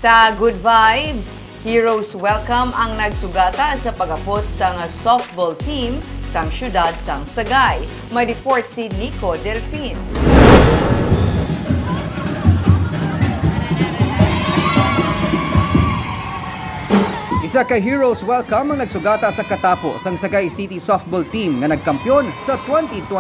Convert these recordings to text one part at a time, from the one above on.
Sa Good Vibes, Heroes Welcome ang nagsugata sa pag-apot sa softball team sang syudad sang Sagay. May report si Nico Delfin. Isa ka Heroes Welcome ang nagsugata sa katapo sang Sagay City softball team nga nagkampyon sa 2024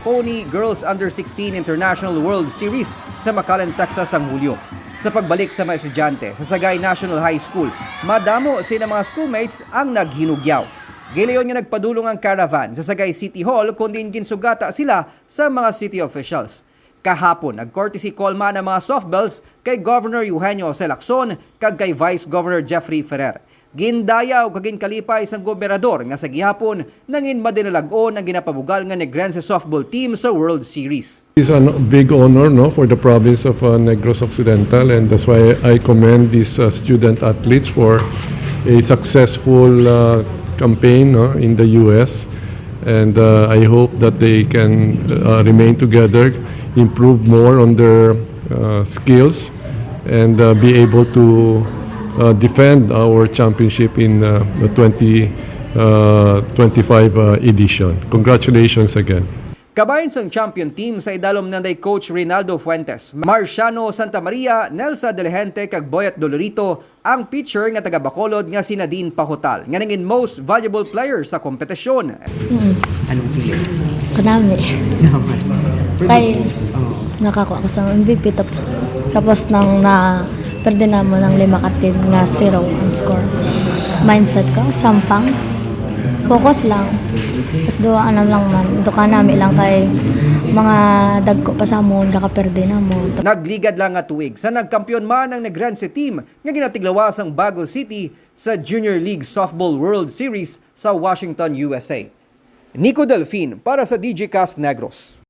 Pony Girls Under-16 International World Series sa McAllen, Texas ang Hulyo. Sa pagbalik sa mga estudyante sa Sagay National High School, madamo sina mga schoolmates ang naghinugyaw. Gileon nga nagpadulong ang caravan sa Sagay City Hall kundi ginsugata sila sa mga city officials. Kahapon, nag-courtesy call man ang mga softballs kay Governor Eugenio Lacson kag kay Vice Governor Jeffrey Ferrer. Gindayaw kagin kalipay sang gobernador nga sa gihapon nangin madinalagon ang ginapabugal nga Negrense softball team sa World Series. It's a big honor for the province of Negros Occidental, and that's why I commend these student athletes for a successful campaign in the US, and I hope that they can remain together, improve more on their skills, and be able to defend our championship in the 2025 edition. Congratulations again. Kabayan sang champion team sa idalom nanday Coach Rinaldo Fuentes, Marciano Santa Maria, Nelsa Delgente kag Boyat Dolorito ang pitcher nga taga Bacolod nga si Nadine Pahotal nga nangin most valuable player sa kompetisyon. Anong feeling? Kanami. Kay nakakuha ko sa MVP tapos nang perde na mo ng 5 katid nga 0 ang score. Mindset ko, sampang. Focus lang. Tapos doa lang man. Doka nami lang kay mga dagko pa sa amon, kakaperde na mo. Nagligad lang nga tuig sa nagkampiyon man ang Negrense team nga ginatiglawas ang Bago City sa Junior League Softball World Series sa Washington, USA. Nico Delfin para sa DJ Cast Negros.